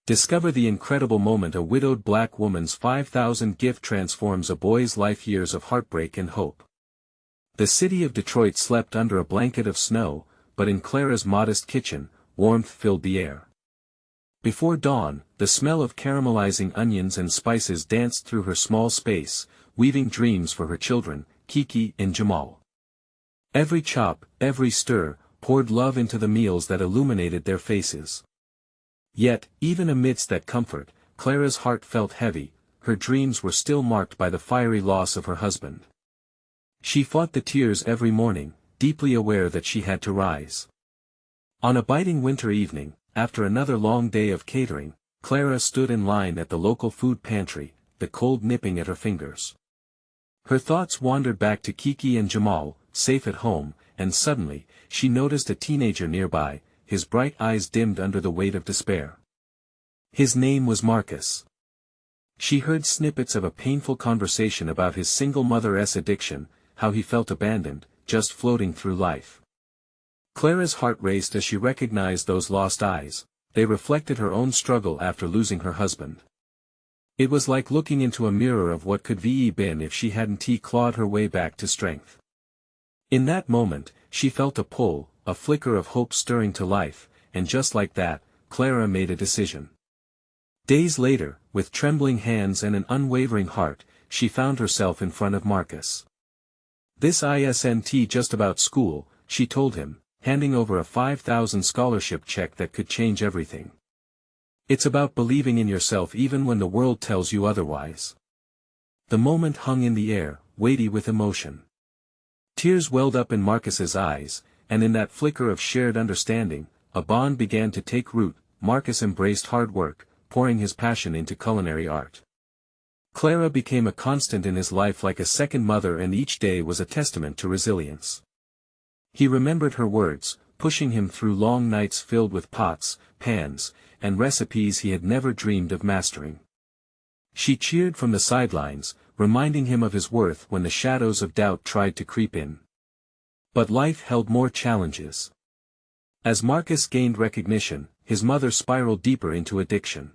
Discover the incredible moment a widowed black woman's 5,000 gift transforms a boy's life. Years of heartbreak and hope. The city of Detroit slept under a blanket of snow, but in Clara's modest kitchen, warmth filled the air. Before dawn, the smell of caramelizing onions and spices danced through her small space, weaving dreams for her children, Kiki and Jamal. Every chop, every stir, poured love into the meals that illuminated their faces. Yet, even amidst that comfort, Clara's heart felt heavy. Her dreams were still marked by the fiery loss of her husband. She fought the tears every morning, deeply aware that she had to rise. On a biting winter evening, after another long day of catering, Clara stood in line at the local food pantry, the cold nipping at her fingers. Her thoughts wandered back to Kiki and Jamal, safe at home, and suddenly, she noticed a teenager nearby, his bright eyes dimmed under the weight of despair. His name was Marcus. She heard snippets of a painful conversation about his single mother's addiction, how he felt abandoned, just floating through life. Clara's heart raced as she recognized those lost eyes. They reflected her own struggle after losing her husband. It was like looking into a mirror of what could have been if she hadn't clawed her way back to strength. In that moment, she felt a pull, a flicker of hope stirring to life, and just like that, Clara made a decision. Days later, with trembling hands and an unwavering heart, she found herself in front of Marcus. "This isn't just about school," she told him, handing over a 5,000 scholarship check that could change everything. "It's about believing in yourself even when the world tells you otherwise." The moment hung in the air, weighty with emotion. Tears welled up in Marcus's eyes, and in that flicker of shared understanding, a bond began to take root. Marcus embraced hard work, pouring his passion into culinary art. Clara became a constant in his life, like a second mother, and each day was a testament to resilience. He remembered her words, pushing him through long nights filled with pots, pans, and recipes he had never dreamed of mastering. She cheered from the sidelines, reminding him of his worth when the shadows of doubt tried to creep in. But life held more challenges. As Marcus gained recognition, his mother spiraled deeper into addiction.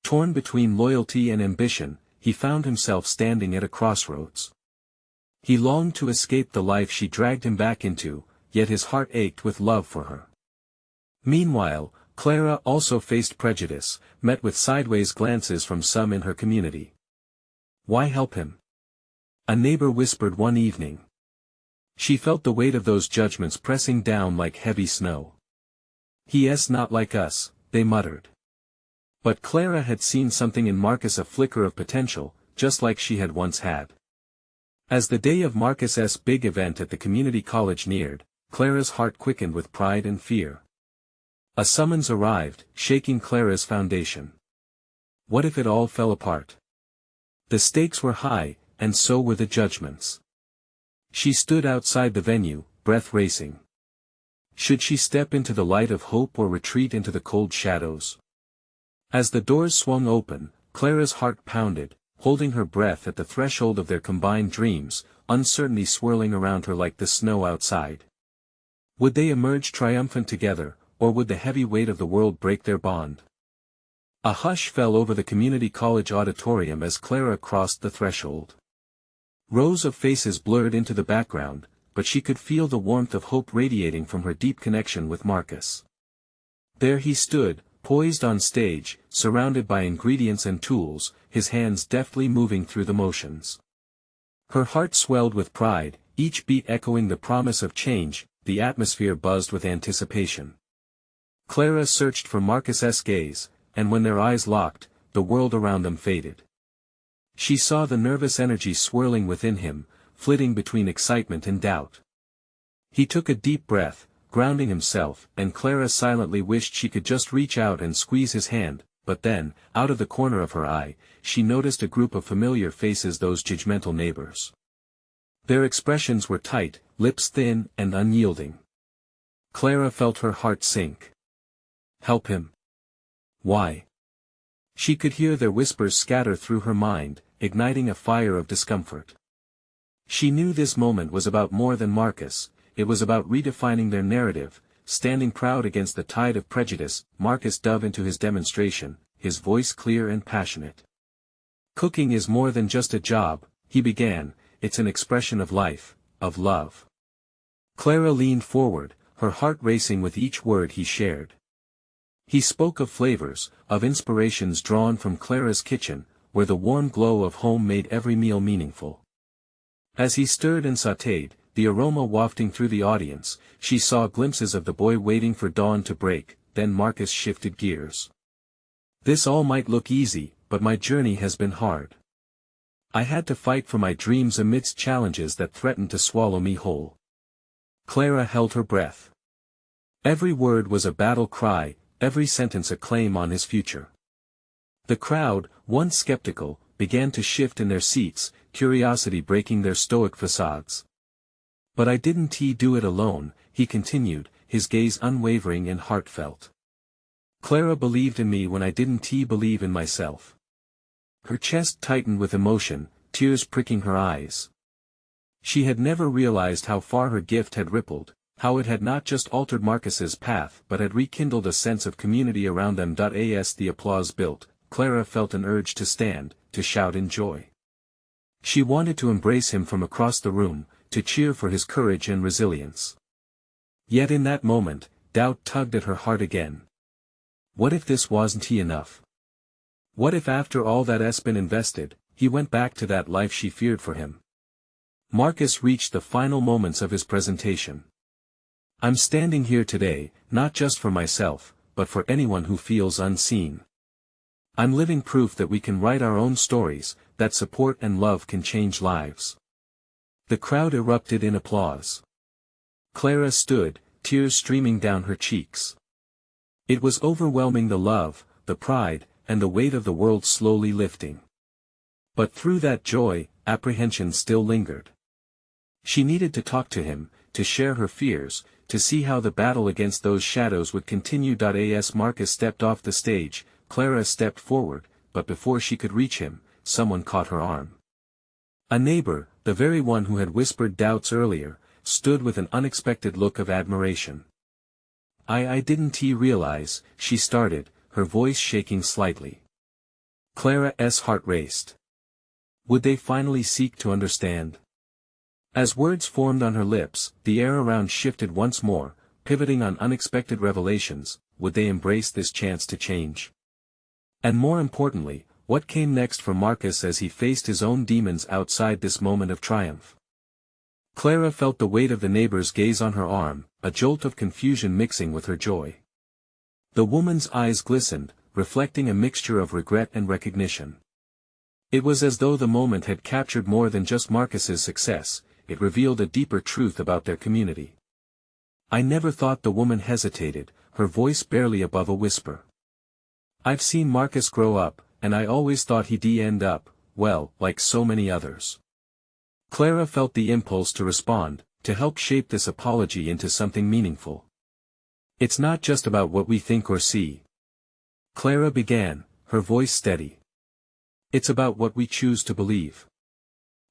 Torn between loyalty and ambition, he found himself standing at a crossroads. He longed to escape the life she dragged him back into, yet his heart ached with love for her. Meanwhile, Clara also faced prejudice, met with sideways glances from some in her community. "Why help him?" a neighbor whispered one evening. She felt the weight of those judgments pressing down like heavy snow. "He's not like us," they muttered. But Clara had seen something in Marcus, a flicker of potential, just like she had once had. As the day of Marcus's big event at the community college neared, Clara's heart quickened with pride and fear. A summons arrived, shaking Clara's foundation. What if it all fell apart? The stakes were high, and so were the judgments. She stood outside the venue, breath racing. Should she step into the light of hope or retreat into the cold shadows? As the doors swung open, Clara's heart pounded, holding her breath at the threshold of their combined dreams, uncertainty swirling around her like the snow outside. Would they emerge triumphant together, or would the heavy weight of the world break their bond? A hush fell over the community college auditorium as Clara crossed the threshold. Rows of faces blurred into the background, but she could feel the warmth of hope radiating from her deep connection with Marcus. There he stood, poised on stage, surrounded by ingredients and tools, his hands deftly moving through the motions. Her heart swelled with pride, each beat echoing the promise of change. The atmosphere buzzed with anticipation. Clara searched for Marcus's gaze, and when their eyes locked, the world around them faded. She saw the nervous energy swirling within him, flitting between excitement and doubt. He took a deep breath, grounding himself, and Clara silently wished she could just reach out and squeeze his hand, but then, out of the corner of her eye, she noticed a group of familiar faces, those judgmental neighbors. Their expressions were tight, lips thin and unyielding. Clara felt her heart sink. Help him? Why? She could hear their whispers scatter through her mind, igniting a fire of discomfort. She knew this moment was about more than Marcus. It was about redefining their narrative, standing proud against the tide of prejudice. Marcus dove into his demonstration, his voice clear and passionate. Cooking is more than just a job, he began, it's an expression of life, of love. Clara leaned forward, her heart racing with each word he shared. He spoke of flavors, of inspirations drawn from Clara's kitchen, where the warm glow of home made every meal meaningful. As he stirred and sautéed, the aroma wafting through the audience, she saw glimpses of the boy waiting for dawn to break. Then Marcus shifted gears. This all might look easy, but my journey has been hard. I had to fight for my dreams amidst challenges that threatened to swallow me whole. Clara held her breath. Every word was a battle cry, every sentence a claim on his future. The crowd, once skeptical, began to shift in their seats, curiosity breaking their stoic facades. But I didn't do it alone, he continued, his gaze unwavering and heartfelt. Clara believed in me when I didn't believe in myself. Her chest tightened with emotion, tears pricking her eyes. She had never realized how far her gift had rippled, how it had not just altered Marcus's path but had rekindled a sense of community around them. As the applause built, Clara felt an urge to stand, to shout in joy. She wanted to embrace him from across the room, to cheer for his courage and resilience. Yet in that moment, doubt tugged at her heart again. What if this wasn't enough? What if after all that has been invested, he went back to that life she feared for him? Marcus reached the final moments of his presentation. I'm standing here today, not just for myself, but for anyone who feels unseen. I'm living proof that we can write our own stories, that support and love can change lives. The crowd erupted in applause. Clara stood, tears streaming down her cheeks. It was overwhelming, the love, the pride, and the weight of the world slowly lifting. But through that joy, apprehension still lingered. She needed to talk to him, to share her fears, to see how the battle against those shadows would continue. As Marcus stepped off the stage, Clara stepped forward, but before she could reach him, someone caught her arm. A neighbor, the very one who had whispered doubts earlier, stood with an unexpected look of admiration. I didn't realize, she started, her voice shaking slightly. Clara's heart raced. Would they finally seek to understand? As words formed on her lips, the air around shifted once more, pivoting on unexpected revelations. Would they embrace this chance to change? And more importantly, what came next for Marcus as he faced his own demons outside this moment of triumph? Clara felt the weight of the neighbor's gaze on her arm, a jolt of confusion mixing with her joy. The woman's eyes glistened, reflecting a mixture of regret and recognition. It was as though the moment had captured more than just Marcus's success, it revealed a deeper truth about their community. I never thought. The woman hesitated, her voice barely above a whisper. I've seen Marcus grow up, and I always thought he'd end up, well, like so many others. Clara felt the impulse to respond, to help shape this apology into something meaningful. It's not just about what we think or see. Clara began, her voice steady. It's about what we choose to believe.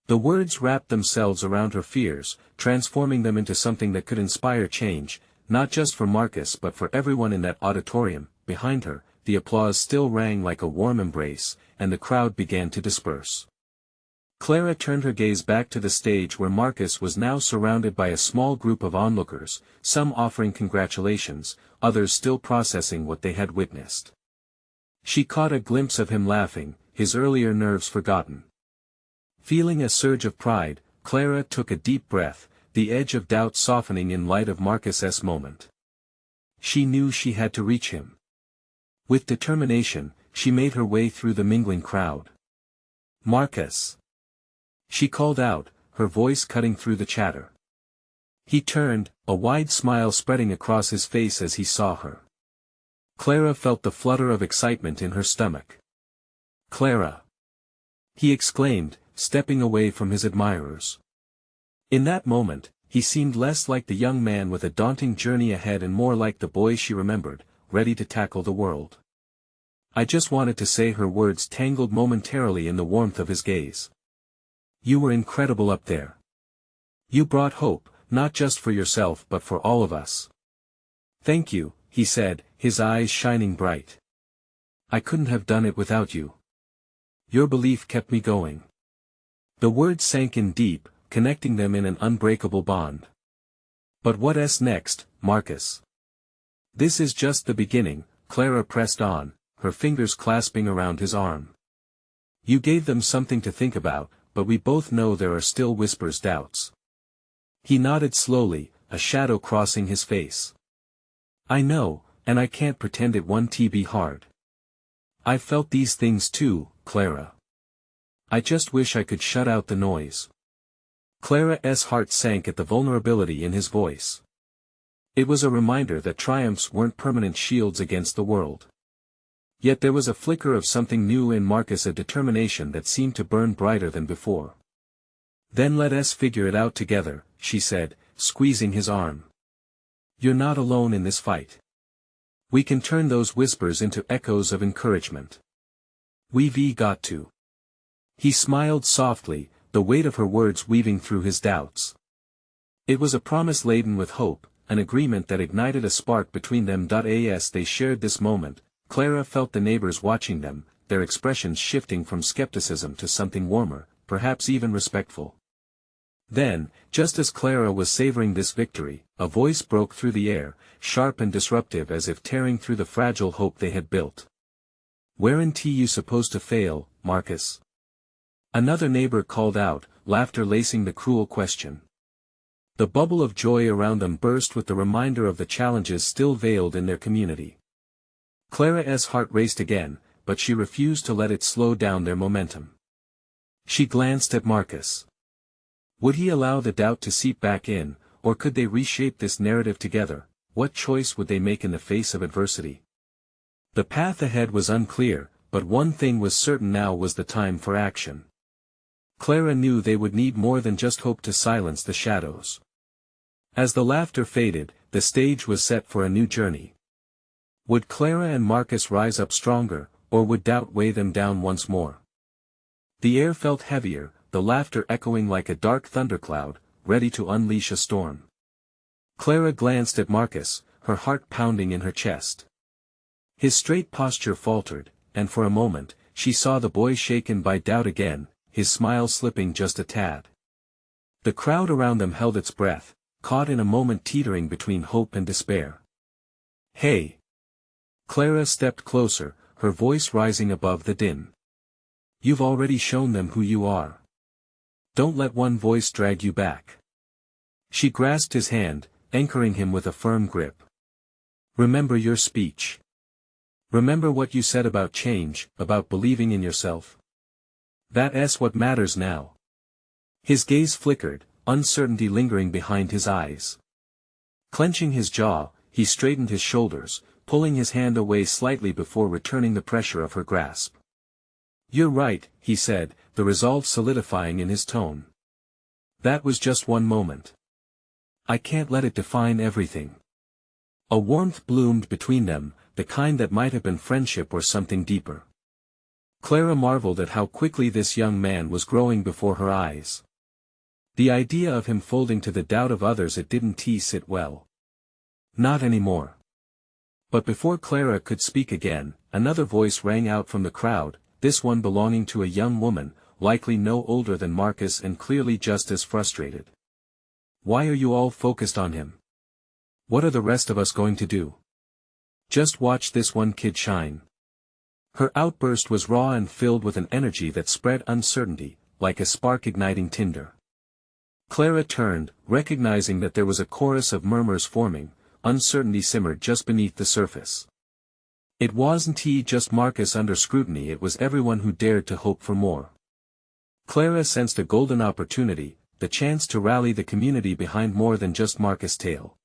The words wrapped themselves around her fears, transforming them into something that could inspire change, not just for Marcus but for everyone in that auditorium. Behind her, the applause still rang like a warm embrace, and the crowd began to disperse. Clara turned her gaze back to the stage where Marcus was now surrounded by a small group of onlookers, some offering congratulations, others still processing what they had witnessed. She caught a glimpse of him laughing, his earlier nerves forgotten. Feeling a surge of pride, Clara took a deep breath, the edge of doubt softening in light of Marcus's moment. She knew she had to reach him. With determination, she made her way through the mingling crowd. Marcus! She called out, her voice cutting through the chatter. He turned, a wide smile spreading across his face as he saw her. Clara felt the flutter of excitement in her stomach. Clara! He exclaimed, stepping away from his admirers. In that moment, he seemed less like the young man with a daunting journey ahead and more like the boy she remembered, ready to tackle the world. I just wanted to say. Her words tangled momentarily in the warmth of his gaze. You were incredible up there. You brought hope, not just for yourself but for all of us. Thank you, he said, his eyes shining bright. I couldn't have done it without you. Your belief kept me going. The words sank in deep, connecting them in an unbreakable bond. But what's next, Marcus? This is just the beginning, Clara pressed on, her fingers clasping around his arm. You gave them something to think about, but we both know there are still whispers, doubts. He nodded slowly, a shadow crossing his face. I know, and I can't pretend it won't be hard. I've felt these things too, Clara. I just wish I could shut out the noise. Clara's heart sank at the vulnerability in his voice. It was a reminder that triumphs weren't permanent shields against the world. Yet there was a flicker of something new in Marcus, a determination that seemed to burn brighter than before. Then let us figure it out together, she said, squeezing his arm. You're not alone in this fight. We can turn those whispers into echoes of encouragement. We've got to. He smiled softly, the weight of her words weaving through his doubts. It was a promise laden with hope, an agreement that ignited a spark between them. As they shared this moment, Clara felt the neighbors watching them, their expressions shifting from skepticism to something warmer, perhaps even respectful. Then, just as Clara was savoring this victory, a voice broke through the air, sharp and disruptive, as if tearing through the fragile hope they had built. Weren't you supposed to fail, Marcus? Another neighbor called out, laughter lacing the cruel question. The bubble of joy around them burst with the reminder of the challenges still veiled in their community. Clara's heart raced again, but she refused to let it slow down their momentum. She glanced at Marcus. Would he allow the doubt to seep back in, or could they reshape this narrative together? What choice would they make in the face of adversity? The path ahead was unclear, but one thing was certain: now was the time for action. Clara knew they would need more than just hope to silence the shadows. As the laughter faded, the stage was set for a new journey. Would Clara and Marcus rise up stronger, or would doubt weigh them down once more? The air felt heavier, the laughter echoing like a dark thundercloud, ready to unleash a storm. Clara glanced at Marcus, her heart pounding in her chest. His straight posture faltered, and for a moment, she saw the boy shaken by doubt again, his smile slipping just a tad. The crowd around them held its breath, caught in a moment teetering between hope and despair. Hey! Clara stepped closer, her voice rising above the din. You've already shown them who you are. Don't let one voice drag you back. She grasped his hand, anchoring him with a firm grip. Remember your speech. Remember what you said about change, about believing in yourself. That's what matters now. His gaze flickered, uncertainty lingering behind his eyes. Clenching his jaw, he straightened his shoulders, pulling his hand away slightly before returning the pressure of her grasp. You're right, he said, the resolve solidifying in his tone. That was just one moment. I can't let it define everything. A warmth bloomed between them, the kind that might have been friendship or something deeper. Clara marveled at how quickly this young man was growing before her eyes. The idea of him folding to the doubt of others, it didn't sit well. Not anymore. But before Clara could speak again, another voice rang out from the crowd, this one belonging to a young woman, likely no older than Marcus and clearly just as frustrated. Why are you all focused on him? What are the rest of us going to do? Just watch this one kid shine. Her outburst was raw and filled with an energy that spread uncertainty, like a spark igniting tinder. Clara turned, recognizing that there was a chorus of murmurs forming. Uncertainty simmered just beneath the surface. It wasn't just Marcus under scrutiny, it was everyone who dared to hope for more. Clara sensed a golden opportunity, the chance to rally the community behind more than just Marcus' tale.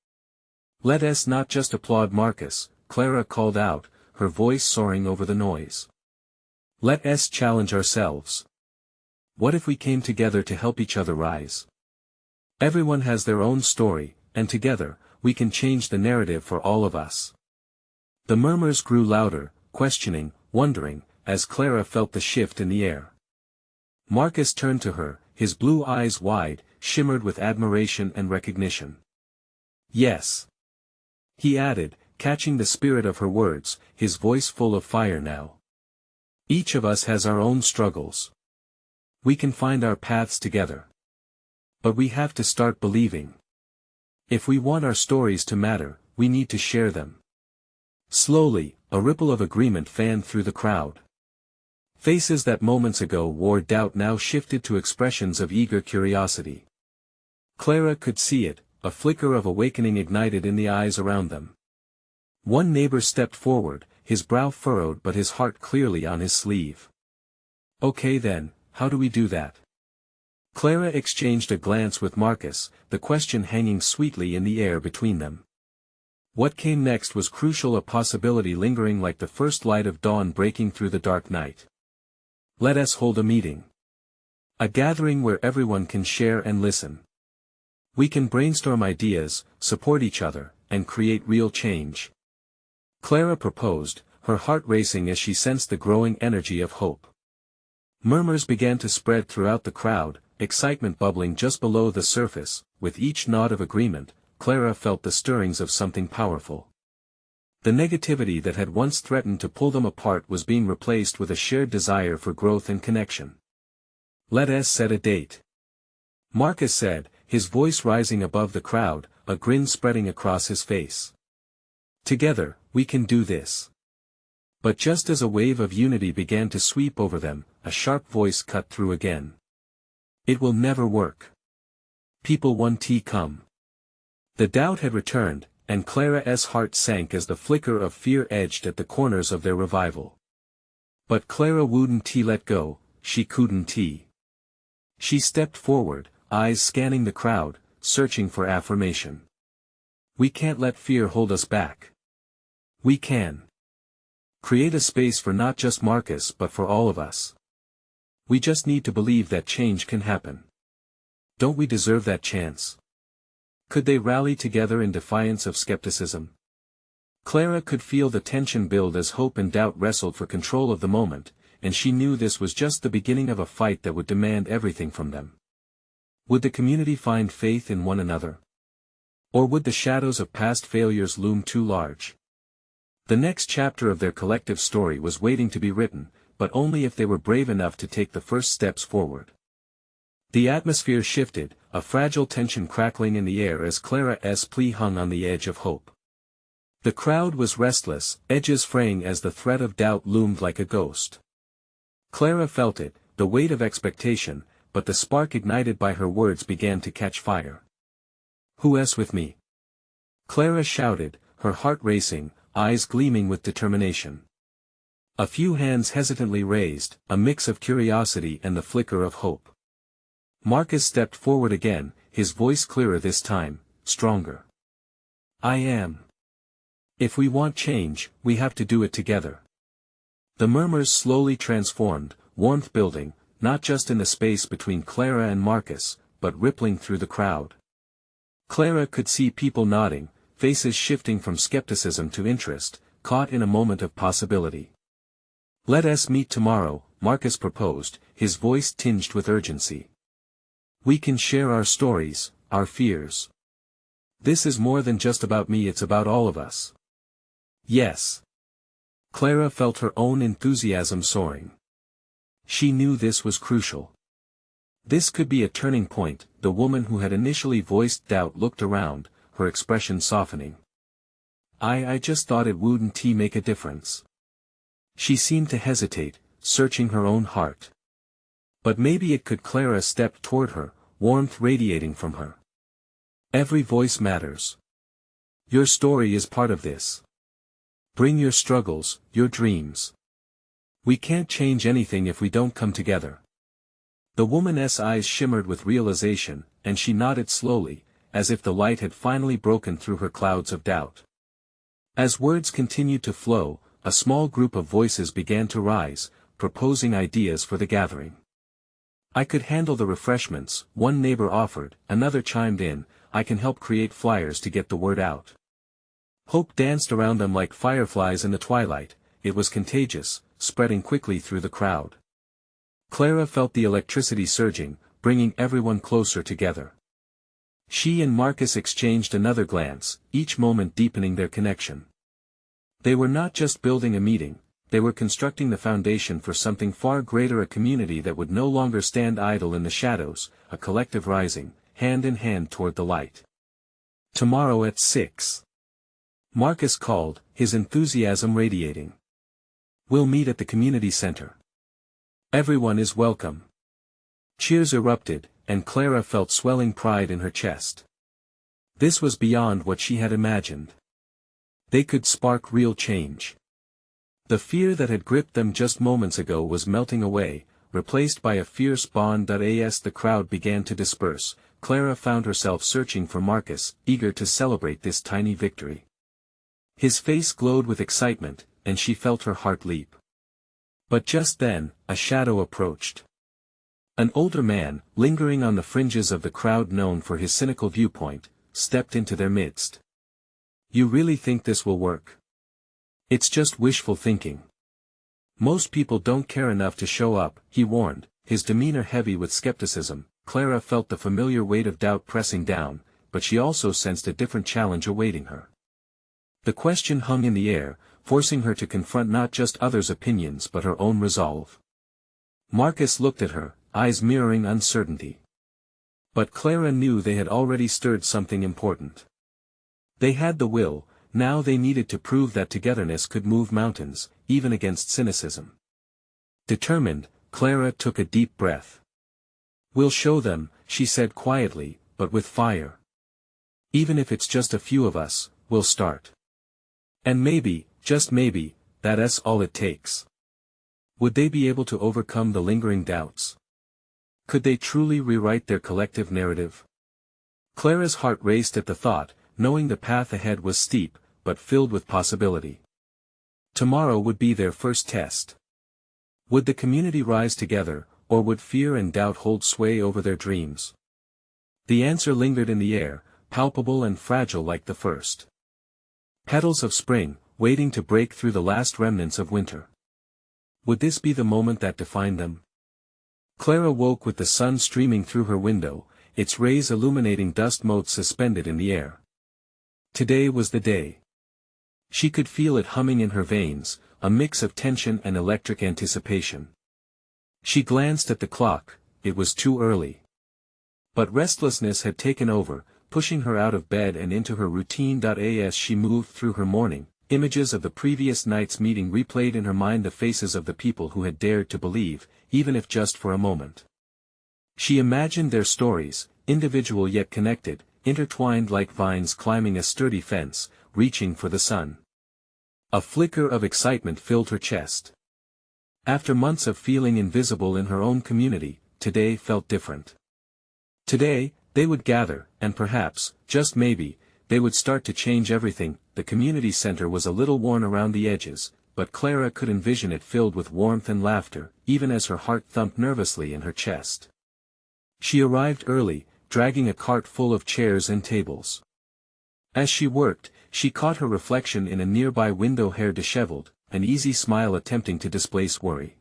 Let us not just applaud Marcus, Clara called out, her voice soaring over the noise. Let us challenge ourselves. What if we came together to help each other rise? Everyone has their own story, and together, we can change the narrative for all of us. The murmurs grew louder, questioning, wondering, as Clara felt the shift in the air. Marcus turned to her, his blue eyes wide, shimmered with admiration and recognition. Yes. He added, catching the spirit of her words, his voice full of fire now. Each of us has our own struggles. We can find our paths together. But we have to start believing. If we want our stories to matter, we need to share them. Slowly, a ripple of agreement fanned through the crowd. Faces that moments ago wore doubt now shifted to expressions of eager curiosity. Clara could see it, a flicker of awakening ignited in the eyes around them. One neighbor stepped forward, his brow furrowed but his heart clearly on his sleeve. Okay then, how do we do that? Clara exchanged a glance with Marcus, the question hanging sweetly in the air between them. What came next was crucial, a possibility lingering like the first light of dawn breaking through the dark night. Let us hold a meeting. A gathering where everyone can share and listen. We can brainstorm ideas, support each other, and create real change. Clara proposed, her heart racing as she sensed the growing energy of hope. Murmurs began to spread throughout the crowd, excitement bubbling just below the surface. With each nod of agreement, Clara felt the stirrings of something powerful. The negativity that had once threatened to pull them apart was being replaced with a shared desire for growth and connection. Let us set a date. Marcus said, his voice rising above the crowd, a grin spreading across his face. Together, we can do this. But just as a wave of unity began to sweep over them, a sharp voice cut through again. It will never work. People 1T come. The doubt had returned, and Clara's heart sank as the flicker of fear edged at the corners of their revival. But Clara wouldn't let go, she couldn't. She stepped forward, eyes scanning the crowd, searching for affirmation. We can't let fear hold us back. We can create a space for not just Marcus but for all of us. We just need to believe that change can happen. Don't we deserve that chance? Could they rally together in defiance of skepticism? Clara could feel the tension build as hope and doubt wrestled for control of the moment, and she knew this was just the beginning of a fight that would demand everything from them. Would the community find faith in one another? Or would the shadows of past failures loom too large? The next chapter of their collective story was waiting to be written, but only if they were brave enough to take the first steps forward. The atmosphere shifted, a fragile tension crackling in the air as Clara's plea hung on the edge of hope. The crowd was restless, edges fraying as the threat of doubt loomed like a ghost. Clara felt it, the weight of expectation, but the spark ignited by her words began to catch fire. Who's with me? Clara shouted, her heart racing, eyes gleaming with determination. A few hands hesitantly raised, a mix of curiosity and the flicker of hope. Marcus stepped forward again, his voice clearer this time, stronger. I am. If we want change, we have to do it together. The murmurs slowly transformed, warmth building, not just in the space between Clara and Marcus, but rippling through the crowd. Clara could see people nodding, faces shifting from skepticism to interest, caught in a moment of possibility. Let us meet tomorrow, Marcus proposed, his voice tinged with urgency. We can share our stories, our fears. This is more than just about me, it's about all of us. Yes. Clara felt her own enthusiasm soaring. She knew this was crucial. This could be a turning point. The woman who had initially voiced doubt looked around, her expression softening. I just thought it wouldn't make a difference. She seemed to hesitate, searching her own heart. But maybe it could. Clara stepped toward her, warmth radiating from her. Every voice matters. Your story is part of this. Bring your struggles, your dreams. We can't change anything if we don't come together. The woman's eyes shimmered with realization, and she nodded slowly, as if the light had finally broken through her clouds of doubt. As words continued to flow, a small group of voices began to rise, proposing ideas for the gathering. I could handle the refreshments, one neighbor offered, another chimed in, I can help create flyers to get the word out. Hope danced around them like fireflies in the twilight, it was contagious, spreading quickly through the crowd. Clara felt the electricity surging, bringing everyone closer together. She and Marcus exchanged another glance, each moment deepening their connection. They were not just building a meeting, they were constructing the foundation for something far greater, a community that would no longer stand idle in the shadows, a collective rising, hand in hand toward the light. Tomorrow at 6. Marcus called, his enthusiasm radiating. We'll meet at the community center. Everyone is welcome. Cheers erupted, and Clara felt swelling pride in her chest. This was beyond what she had imagined. They could spark real change. The fear that had gripped them just moments ago was melting away, replaced by a fierce bond. As the crowd began to disperse, Clara found herself searching for Marcus, eager to celebrate this tiny victory. His face glowed with excitement, and she felt her heart leap. But just then, a shadow approached. An older man, lingering on the fringes of the crowd known for his cynical viewpoint, stepped into their midst. You really think this will work? It's just wishful thinking. Most people don't care enough to show up, he warned, his demeanor heavy with skepticism. Clara felt the familiar weight of doubt pressing down, but she also sensed a different challenge awaiting her. The question hung in the air, forcing her to confront not just others' opinions but her own resolve. Marcus looked at her, eyes mirroring uncertainty. But Clara knew they had already stirred something important. They had the will, now they needed to prove that togetherness could move mountains, even against cynicism. Determined, Clara took a deep breath. We'll show them, she said quietly, but with fire. Even if it's just a few of us, we'll start. And maybe, just maybe, that's all it takes. Would they be able to overcome the lingering doubts? Could they truly rewrite their collective narrative? Clara's heart raced at the thought, knowing the path ahead was steep, but filled with possibility. Tomorrow would be their first test. Would the community rise together, or would fear and doubt hold sway over their dreams? The answer lingered in the air, palpable and fragile like the first petals of spring, waiting to break through the last remnants of winter. Would this be the moment that defined them? Clara woke with the sun streaming through her window, its rays illuminating dust motes suspended in the air. Today was the day. She could feel it humming in her veins, a mix of tension and electric anticipation. She glanced at the clock, it was too early. But restlessness had taken over, pushing her out of bed and into her routine. As she moved through her morning, images of the previous night's meeting replayed in her mind, the faces of the people who had dared to believe, even if just for a moment. She imagined their stories, individual yet connected, intertwined like vines climbing a sturdy fence, reaching for the sun. A flicker of excitement filled her chest. After months of feeling invisible in her own community, today felt different. Today, they would gather, and perhaps, just maybe, they would start to change everything. The community center was a little worn around the edges, but Clara could envision it filled with warmth and laughter, even as her heart thumped nervously in her chest. She arrived early, dragging a cart full of chairs and tables. As she worked, she caught her reflection in a nearby window, hair disheveled, an easy smile attempting to displace worry.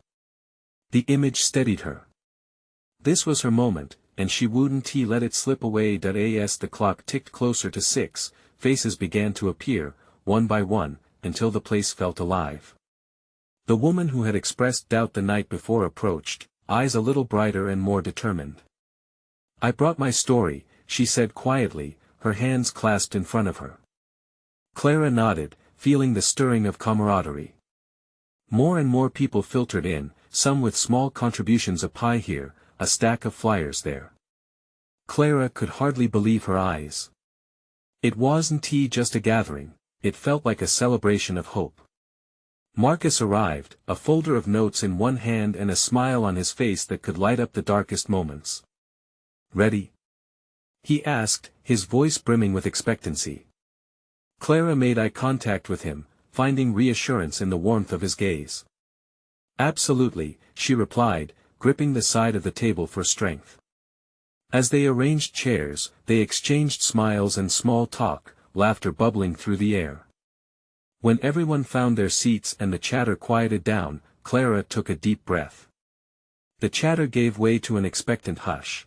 The image steadied her. This was her moment, and she wouldn't let it slip away. As the clock ticked closer to 6, faces began to appear, one by one, until the place felt alive. The woman who had expressed doubt the night before approached, eyes a little brighter and more determined. I brought my story, she said quietly, her hands clasped in front of her. Clara nodded, feeling the stirring of camaraderie. More and more people filtered in, some with small contributions, a pie here, a stack of flyers there. Clara could hardly believe her eyes. It wasn't just a gathering, it felt like a celebration of hope. Marcus arrived, a folder of notes in one hand and a smile on his face that could light up the darkest moments. Ready? He asked, his voice brimming with expectancy. Clara made eye contact with him, finding reassurance in the warmth of his gaze. Absolutely, she replied, gripping the side of the table for strength. As they arranged chairs, they exchanged smiles and small talk, laughter bubbling through the air. When everyone found their seats and the chatter quieted down, Clara took a deep breath. The chatter gave way to an expectant hush.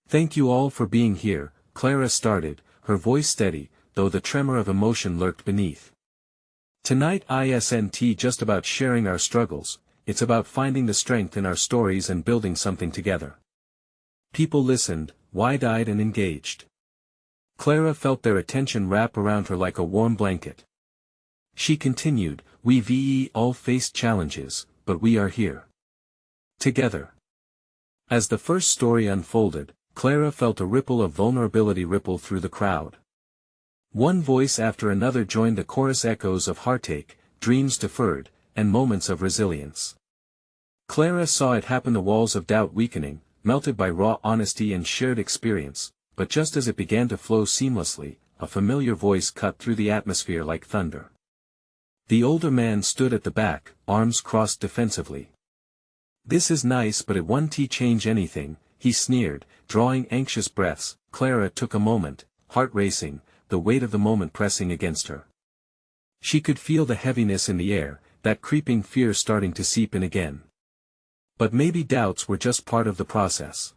Thank you all for being here, Clara started, her voice steady, though the tremor of emotion lurked beneath. Tonight isn't just about sharing our struggles, it's about finding the strength in our stories and building something together. People listened, wide-eyed and engaged. Clara felt their attention wrap around her like a warm blanket. She continued, "We've all faced challenges, but we are here. Together." As the first story unfolded, Clara felt a ripple of vulnerability ripple through the crowd. One voice after another joined the chorus echoes of heartache, dreams deferred, and moments of resilience. Clara saw it happen, the walls of doubt weakening, melted by raw honesty and shared experience, but just as it began to flow seamlessly, a familiar voice cut through the atmosphere like thunder. The older man stood at the back, arms crossed defensively. "This is nice, but it won't change anything," he sneered, drawing anxious breaths. Clara took a moment, heart racing, the weight of the moment pressing against her. She could feel the heaviness in the air, that creeping fear starting to seep in again. But maybe doubts were just part of the process.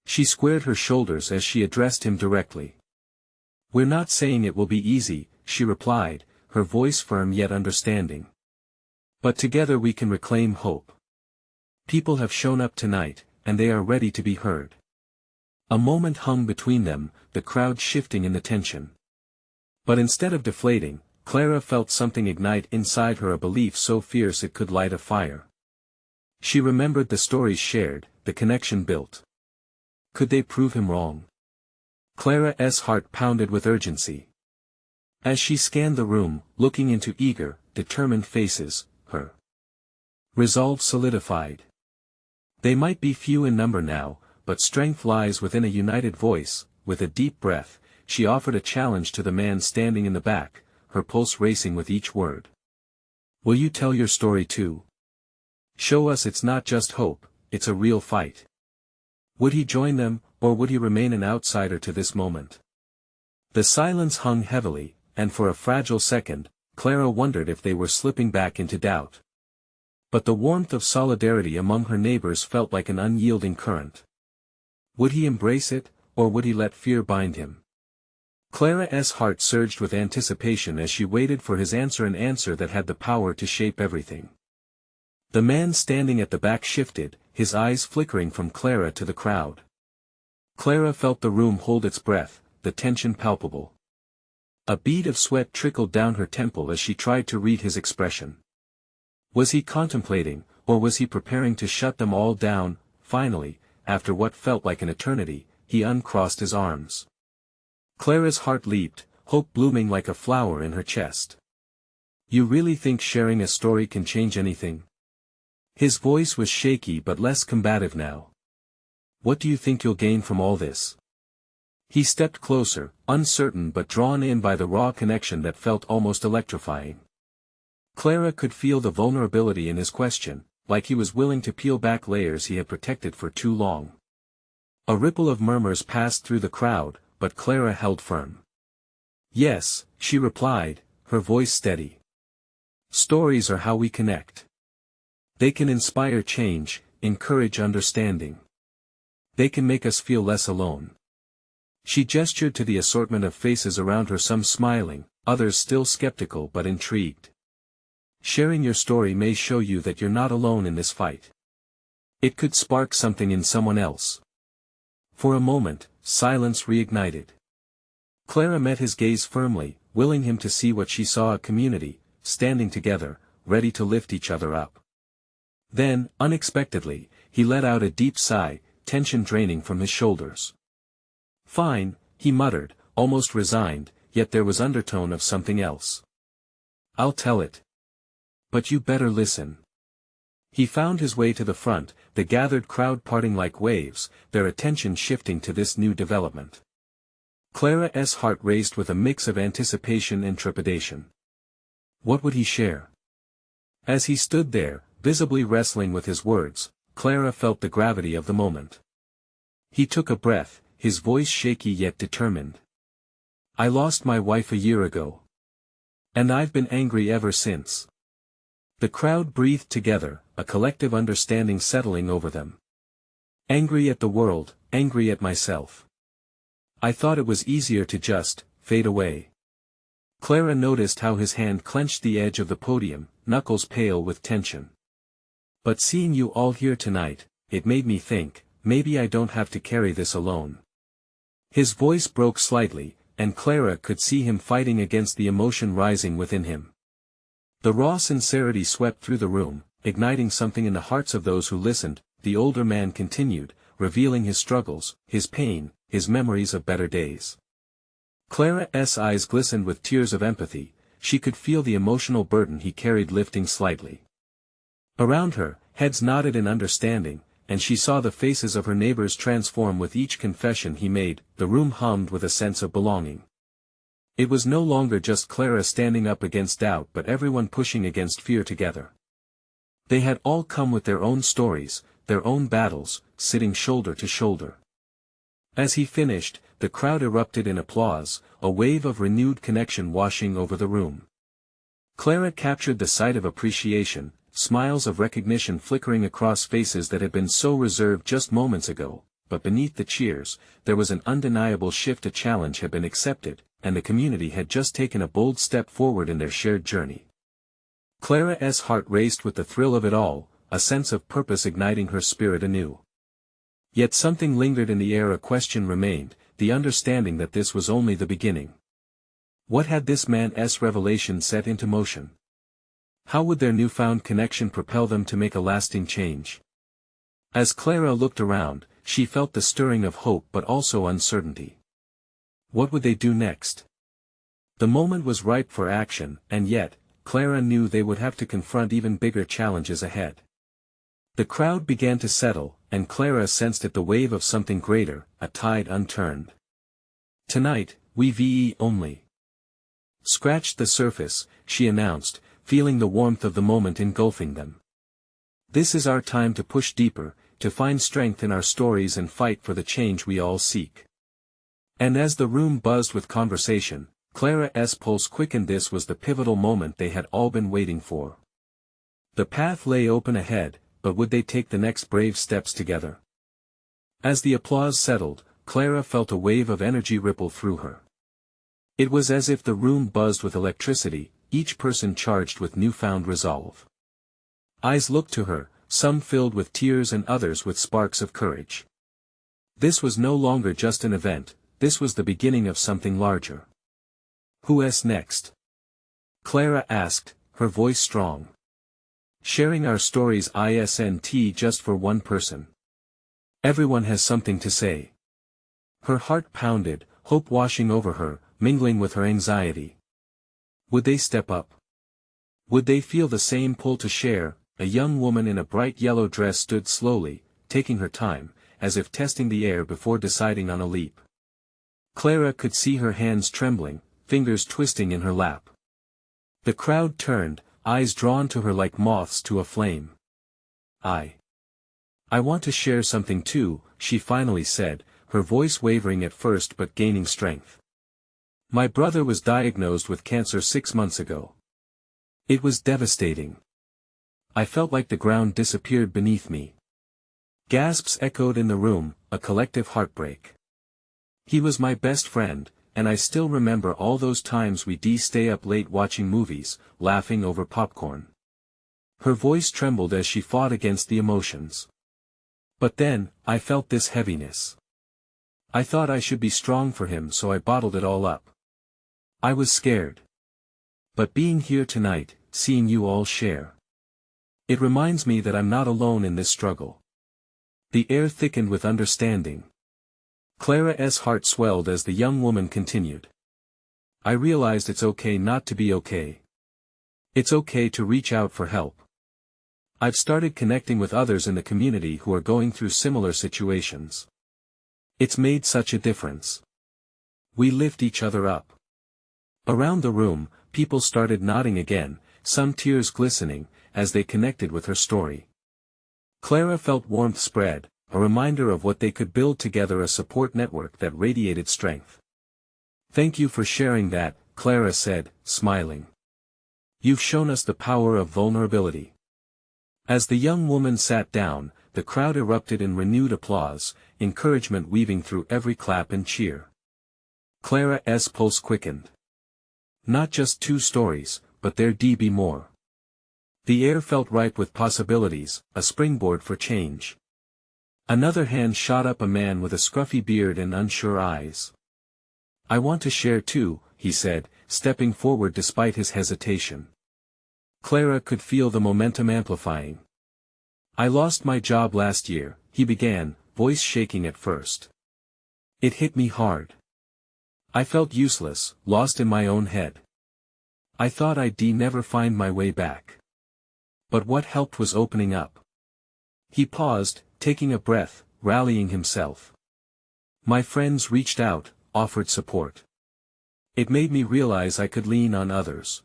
She squared her shoulders as she addressed him directly. "We're not saying it will be easy," she replied, her voice firm yet understanding. "But together we can reclaim hope. People have shown up tonight, and they are ready to be heard." A moment hung between them, the crowd shifting in the tension. But instead of deflating, Clara felt something ignite inside her, a belief so fierce it could light a fire. She remembered the stories shared, the connection built. Could they prove him wrong? Clara's heart pounded with urgency. As she scanned the room, looking into eager, determined faces, her resolve solidified. They might be few in number now, but strength lies within a united voice. With a deep breath, she offered a challenge to the man standing in the back, her pulse racing with each word. "Will you tell your story too? Show us it's not just hope, it's a real fight." Would he join them, or would he remain an outsider to this moment? The silence hung heavily, and for a fragile second, Clara wondered if they were slipping back into doubt. But the warmth of solidarity among her neighbors felt like an unyielding current. Would he embrace it, or would he let fear bind him? Clara's heart surged with anticipation as she waited for his answer, an answer that had the power to shape everything. The man standing at the back shifted, his eyes flickering from Clara to the crowd. Clara felt the room hold its breath, the tension palpable. A bead of sweat trickled down her temple as she tried to read his expression. Was he contemplating, or was he preparing to shut them all down? Finally, after what felt like an eternity, he uncrossed his arms. Clara's heart leaped, hope blooming like a flower in her chest. "You really think sharing a story can change anything?" His voice was shaky but less combative now. "What do you think you'll gain from all this?" He stepped closer, uncertain but drawn in by the raw connection that felt almost electrifying. Clara could feel the vulnerability in his question, like he was willing to peel back layers he had protected for too long. A ripple of murmurs passed through the crowd, but Clara held firm. "Yes," she replied, her voice steady. "Stories are how we connect. They can inspire change, encourage understanding. They can make us feel less alone." She gestured to the assortment of faces around her, some smiling, others still skeptical but intrigued. "Sharing your story may show you that you're not alone in this fight. It could spark something in someone else." For a moment, silence reignited. Clara met his gaze firmly, willing him to see what she saw, a community, standing together, ready to lift each other up. Then, unexpectedly, he let out a deep sigh, tension draining from his shoulders. "Fine," he muttered, almost resigned, yet there was undertone of something else. "I'll tell it. But you better listen." He found his way to the front, the gathered crowd parting like waves, their attention shifting to this new development. Clara's heart raced with a mix of anticipation and trepidation. What would he share? As he stood there, visibly wrestling with his words, Clara felt the gravity of the moment. He took a breath, his voice shaky yet determined. "I lost my wife a year ago. And I've been angry ever since." The crowd breathed together, a collective understanding settling over them. "Angry at the world, angry at myself. I thought it was easier to just fade away. Clara noticed how his hand clenched the edge of the podium, knuckles pale with tension. But seeing you all here tonight, it made me think, maybe I don't have to carry this alone. His voice broke slightly, and Clara could see him fighting against the emotion rising within him. The raw sincerity swept through the room, igniting something in the hearts of those who listened. The older man continued, revealing his struggles, his pain, his memories of better days. Clara's eyes glistened with tears of empathy. She could feel the emotional burden he carried lifting slightly. Around her, heads nodded in understanding, and she saw the faces of her neighbors transform with each confession he made. The room hummed with a sense of belonging. It was no longer just Clara standing up against doubt but everyone pushing against fear together. They had all come with their own stories, their own battles, sitting shoulder to shoulder. As he finished, the crowd erupted in applause, a wave of renewed connection washing over the room. Clara captured the sight of appreciation, smiles of recognition flickering across faces that had been so reserved just moments ago, but beneath the cheers, there was an undeniable shift. A challenge had been accepted, and the community had just taken a bold step forward in their shared journey. Clara's heart raced with the thrill of it all, a sense of purpose igniting her spirit anew. Yet something lingered in the air. A question remained, the understanding that this was only the beginning. What had this man's revelation set into motion? How would their newfound connection propel them to make a lasting change? As Clara looked around, she felt the stirring of hope but also uncertainty. What would they do next? The moment was ripe for action, and yet, Clara knew they would have to confront even bigger challenges ahead. The crowd began to settle, and Clara sensed it, the wave of something greater, a tide unturned. Tonight, we only scratched the surface, she announced, feeling the warmth of the moment engulfing them. This is our time to push deeper, to find strength in our stories and fight for the change we all seek. And as the room buzzed with conversation, Clara's pulse quickened. This was the pivotal moment they had all been waiting for. The path lay open ahead, but would they take the next brave steps together? As the applause settled, Clara felt a wave of energy ripple through her. It was as if the room buzzed with electricity, each person charged with newfound resolve. Eyes looked to her, some filled with tears and others with sparks of courage. This was no longer just an event, this was the beginning of something larger. Who's next? Clara asked, her voice strong. Sharing our stories isn't just for one person. Everyone has something to say. Her heart pounded, hope washing over her, mingling with her anxiety. Would they step up? Would they feel the same pull to share? A young woman in a bright yellow dress stood slowly, taking her time, as if testing the air before deciding on a leap. Clara could see her hands trembling, fingers twisting in her lap. The crowd turned, eyes drawn to her like moths to a flame. I want to share something too, she finally said, her voice wavering at first but gaining strength. My brother was diagnosed with cancer 6 months ago. It was devastating. I felt like the ground disappeared beneath me. Gasps echoed in the room, a collective heartbreak. He was my best friend, and I still remember all those times we'd stay up late watching movies, laughing over popcorn. Her voice trembled as she fought against the emotions. But then, I felt this heaviness. I thought I should be strong for him, so I bottled it all up. I was scared. But being here tonight, seeing you all share. It reminds me that I'm not alone in this struggle. The air thickened with understanding. Clara's heart swelled as the young woman continued. I realized it's okay not to be okay. It's okay to reach out for help. I've started connecting with others in the community who are going through similar situations. It's made such a difference. We lift each other up. Around the room, people started nodding again, some tears glistening, as they connected with her story. Clara felt warmth spread, a reminder of what they could build together, a support network that radiated strength. Thank you for sharing that, Clara said, smiling. You've shown us the power of vulnerability. As the young woman sat down, the crowd erupted in renewed applause, encouragement weaving through every clap and cheer. Clara's pulse quickened. Not just 2 stories, but there'd be more. The air felt ripe with possibilities, a springboard for change. Another hand shot up, a man with a scruffy beard and unsure eyes. "I want to share too," he said, stepping forward despite his hesitation. Clara could feel the momentum amplifying. "I lost my job last year," he began, voice shaking at first. "It hit me hard. I felt useless, lost in my own head. I thought I'd never find my way back. But what helped was opening up." He paused, taking a breath, rallying himself. "My friends reached out, offered support. It made me realize I could lean on others."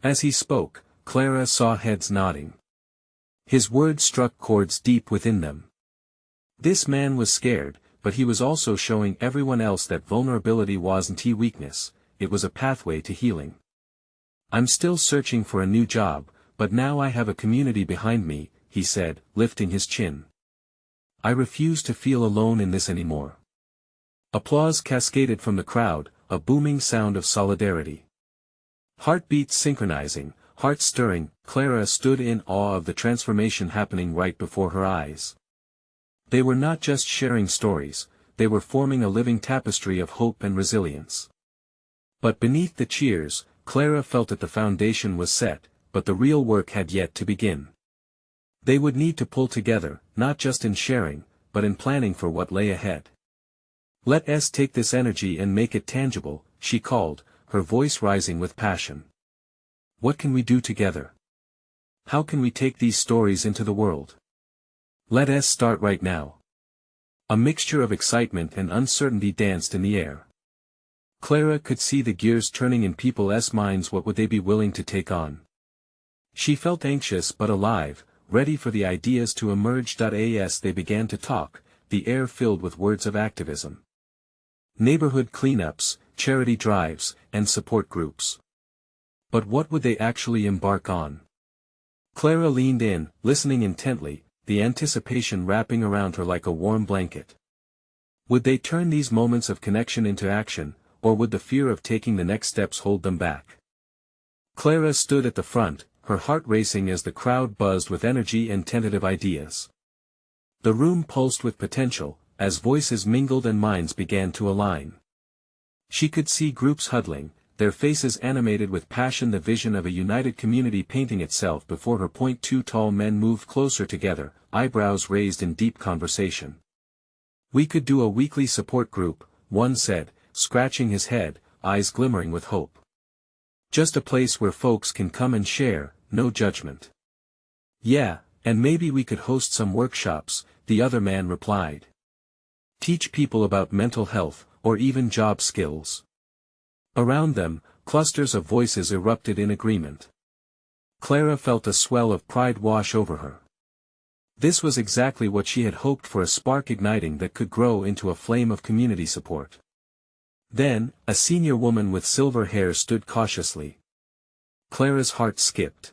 As he spoke, Clara saw heads nodding. His words struck chords deep within them. This man was scared, but he was also showing everyone else that vulnerability wasn't weakness, it was a pathway to healing. "I'm still searching for a new job, but now I have a community behind me," he said, lifting his chin. "I refuse to feel alone in this anymore." Applause cascaded from the crowd, a booming sound of solidarity. Heartbeats synchronizing, hearts stirring, Clara stood in awe of the transformation happening right before her eyes. They were not just sharing stories, they were forming a living tapestry of hope and resilience. But beneath the cheers, Clara felt that the foundation was set, but the real work had yet to begin. They would need to pull together, not just in sharing, but in planning for what lay ahead. "Let's take this energy and make it tangible," she called, her voice rising with passion. "What can we do together? How can we take these stories into the world? Let's start right now." A mixture of excitement and uncertainty danced in the air. Clara could see the gears turning in people's minds. What would they be willing to take on? She felt anxious but alive, ready for the ideas to emerge. As they began to talk, the air filled with words of activism. Neighborhood cleanups, charity drives, and support groups. But what would they actually embark on? Clara leaned in, listening intently, the anticipation wrapping around her like a warm blanket. Would they turn these moments of connection into action, or would the fear of taking the next steps hold them back? Clara stood at the front, her heart racing as the crowd buzzed with energy and tentative ideas. The room pulsed with potential, as voices mingled and minds began to align. She could see groups huddling, their faces animated with passion, the vision of a united community painting itself before her. 2 tall men moved closer together, eyebrows raised in deep conversation. "We could do a weekly support group," one said, scratching his head, eyes glimmering with hope. "Just a place where folks can come and share, no judgment." "Yeah, and maybe we could host some workshops," the other man replied. "Teach people about mental health, or even job skills." Around them, clusters of voices erupted in agreement. Clara felt a swell of pride wash over her. This was exactly what she had hoped for, a spark igniting that could grow into a flame of community support. Then, a senior woman with silver hair stood cautiously. Clara's heart skipped.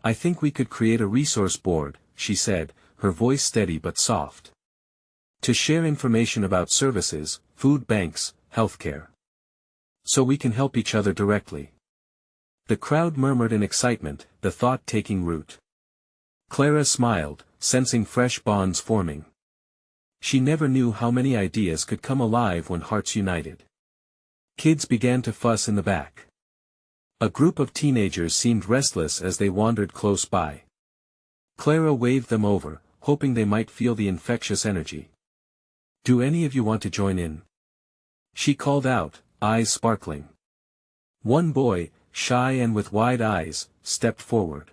"I think we could create a resource board," she said, her voice steady but soft. "To share information about services, food banks, healthcare. So we can help each other directly." The crowd murmured in excitement, the thought taking root. Clara smiled, sensing fresh bonds forming. She never knew how many ideas could come alive when hearts united. Kids began to fuss in the back. A group of teenagers seemed restless as they wandered close by. Clara waved them over, hoping they might feel the infectious energy. "Do any of you want to join in?" she called out, eyes sparkling. One boy, shy and with wide eyes, stepped forward.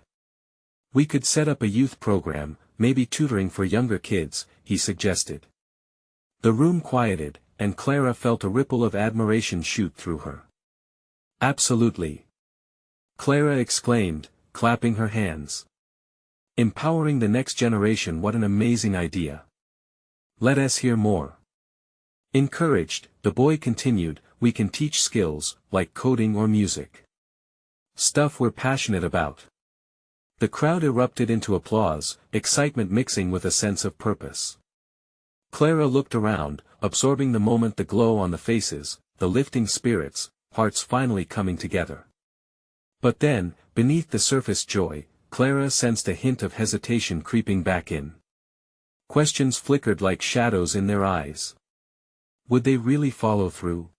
"We could set up a youth program, maybe tutoring for younger kids," he suggested. The room quieted, and Clara felt a ripple of admiration shoot through her. "Absolutely!" Clara exclaimed, clapping her hands. "Empowering the next generation, what an amazing idea! Let us hear more." Encouraged, the boy continued, "We can teach skills, like coding or music. Stuff we're passionate about." The crowd erupted into applause, excitement mixing with a sense of purpose. Clara looked around, absorbing the moment, the glow on the faces, the lifting spirits, hearts finally coming together. But then, beneath the surface joy, Clara sensed a hint of hesitation creeping back in. Questions flickered like shadows in their eyes. Would they really follow through?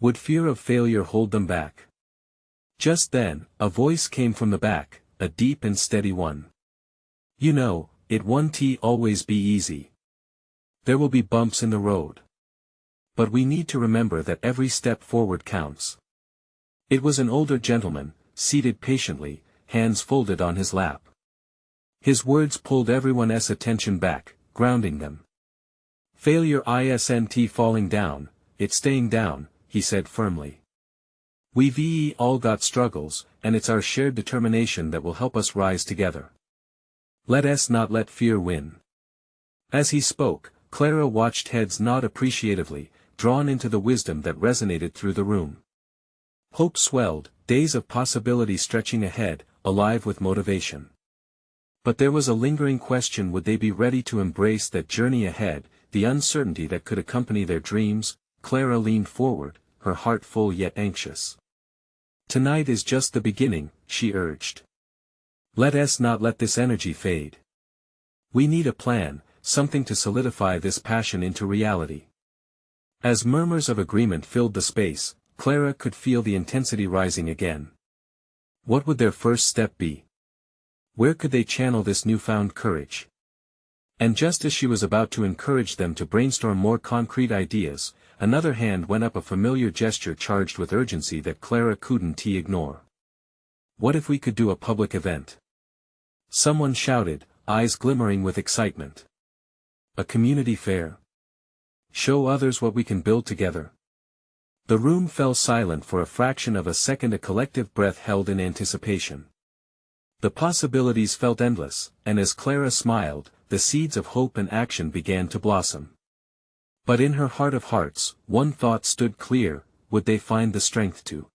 Would fear of failure hold them back? Just then, a voice came from the back, a deep and steady one. You know, it won't always be easy. There will be bumps in the road. But we need to remember that every step forward counts. It was an older gentleman, seated patiently, hands folded on his lap. His words pulled everyone's attention back, grounding them. Failure isn't falling down, it's staying down, he said firmly. We've all got struggles, and it's our shared determination that will help us rise together. Let us not let fear win. As he spoke, Clara watched heads nod appreciatively, drawn into the wisdom that resonated through the room. Hope swelled, days of possibility stretching ahead, alive with motivation. But there was a lingering question: would they be ready to embrace that journey ahead, the uncertainty that could accompany their dreams? Clara leaned forward, her heart full yet anxious. Tonight is just the beginning, she urged. Let us not let this energy fade. We need a plan, something to solidify this passion into reality. As murmurs of agreement filled the space, Clara could feel the intensity rising again. What would their first step be? Where could they channel this newfound courage? And just as she was about to encourage them to brainstorm more concrete ideas, another hand went up, a familiar gesture charged with urgency that Clara couldn't ignore. What if we could do a public event? Someone shouted, eyes glimmering with excitement. A community fair. Show others what we can build together. The room fell silent for a fraction of a second, a collective breath held in anticipation. The possibilities felt endless, and as Clara smiled, the seeds of hope and action began to blossom. But in her heart of hearts, one thought stood clear: would they find the strength to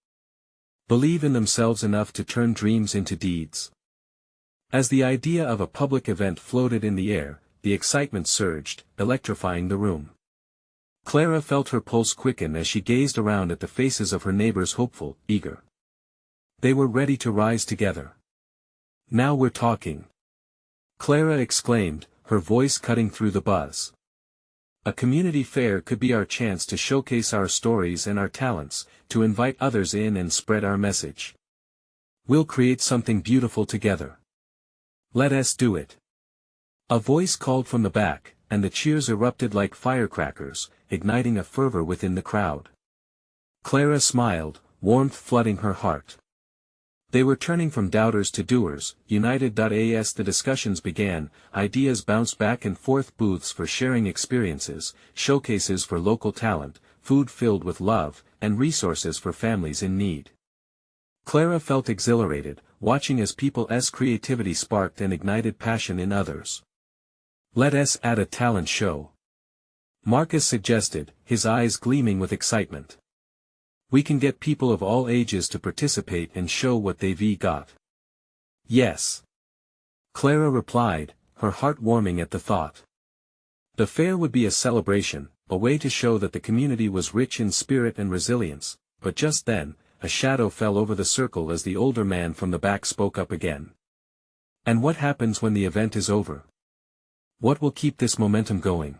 believe in themselves enough to turn dreams into deeds? As the idea of a public event floated in the air, the excitement surged, electrifying the room. Clara felt her pulse quicken as she gazed around at the faces of her neighbors, hopeful, eager. They were ready to rise together. Now we're talking, Clara exclaimed, her voice cutting through the buzz. A community fair could be our chance to showcase our stories and our talents, to invite others in and spread our message. We'll create something beautiful together. Let us do it. A voice called from the back, and the cheers erupted like firecrackers, igniting a fervor within the crowd. Clara smiled, warmth flooding her heart. They were turning from doubters to doers, united. As the discussions began, ideas bounced back and forth: booths for sharing experiences, showcases for local talent, food filled with love, and resources for families in need. Clara felt exhilarated, watching as people's creativity sparked and ignited passion in others. Let us add a talent show, Marcus suggested, his eyes gleaming with excitement. We can get people of all ages to participate and show what they've got. Yes, Clara replied, her heart warming at the thought. The fair would be a celebration, a way to show that the community was rich in spirit and resilience. But just then, a shadow fell over the circle as the older man from the back spoke up again. And what happens when the event is over? What will keep this momentum going?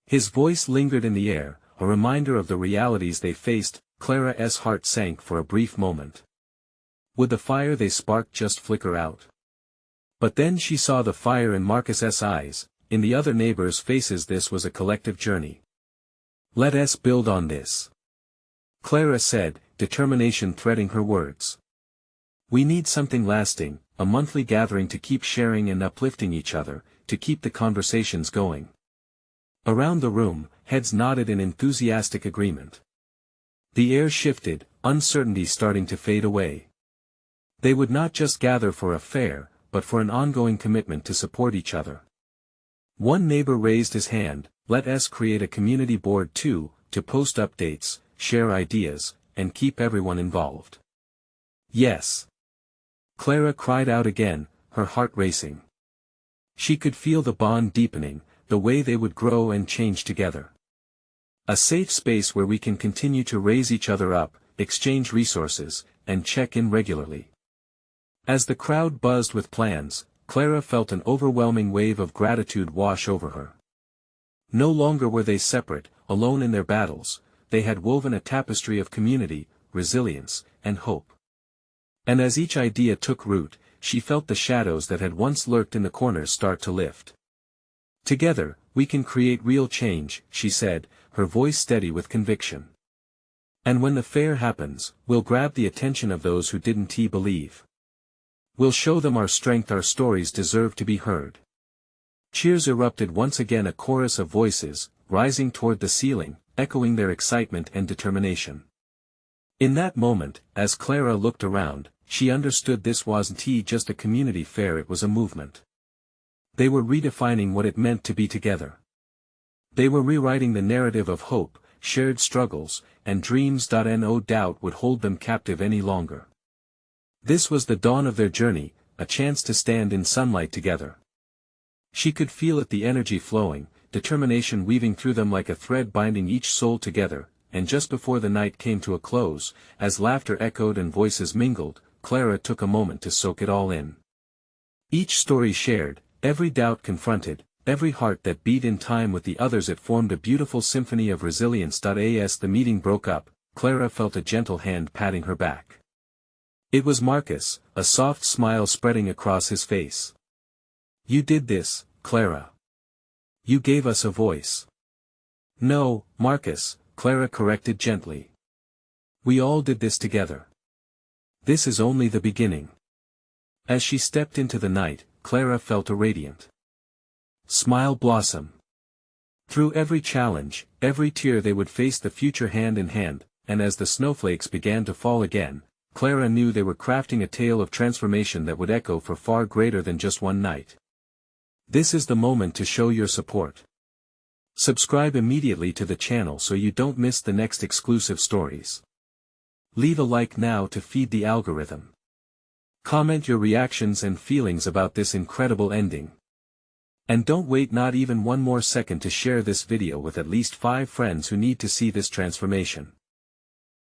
His voice lingered in the air, a reminder of the realities they faced. Clara's heart sank for a brief moment. Would the fire they sparked just flicker out? But then she saw the fire in Marcus's eyes, in the other neighbors' faces. This was a collective journey. Let us build on this, Clara said, determination threading her words. We need something lasting, a monthly gathering to keep sharing and uplifting each other, to keep the conversations going. Around the room, heads nodded in enthusiastic agreement. The air shifted, uncertainty starting to fade away. They would not just gather for a fair, but for an ongoing commitment to support each other. One neighbor raised his hand: let us create a community board too, to post updates, share ideas, and keep everyone involved. Yes, Clara cried out again, her heart racing. She could feel the bond deepening, the way they would grow and change together. A safe space where we can continue to raise each other up, exchange resources, and check in regularly. As the crowd buzzed with plans, Clara felt an overwhelming wave of gratitude wash over her. No longer were they separate, alone in their battles, they had woven a tapestry of community, resilience, and hope. And as each idea took root, she felt the shadows that had once lurked in the corners start to lift. Together, we can create real change, she said, her voice steady with conviction. And when the fair happens, we'll grab the attention of those who didn't believe. We'll show them our strength, our stories deserve to be heard. Cheers erupted once again, a chorus of voices, rising toward the ceiling, echoing their excitement and determination. In that moment, as Clara looked around, she understood this wasn't just a community fair, it was a movement. They were redefining what it meant to be together. They were rewriting the narrative of hope, shared struggles, and dreams. No doubt would hold them captive any longer. This was the dawn of their journey, a chance to stand in sunlight together. She could feel it, the energy flowing, determination weaving through them like a thread binding each soul together, and just before the night came to a close, as laughter echoed and voices mingled, Clara took a moment to soak it all in. Each story shared, every doubt confronted, every heart that beat in time with the others, it formed a beautiful symphony of resilience. As the meeting broke up, Clara felt a gentle hand patting her back. It was Marcus, a soft smile spreading across his face. You did this, Clara. You gave us a voice. No, Marcus, Clara corrected gently. We all did this together. This is only the beginning. As she stepped into the night, Clara felt a radiant smile blossom. Through every challenge, every tear, they would face the future hand in hand, and as the snowflakes began to fall again, Clara knew they were crafting a tale of transformation that would echo for far greater than just one night. This is the moment to show your support. Subscribe immediately to the channel so you don't miss the next exclusive stories. Leave a like now to feed the algorithm. Comment your reactions and feelings about this incredible ending. And don't wait not even one more second to share this video with at least 5 friends who need to see this transformation.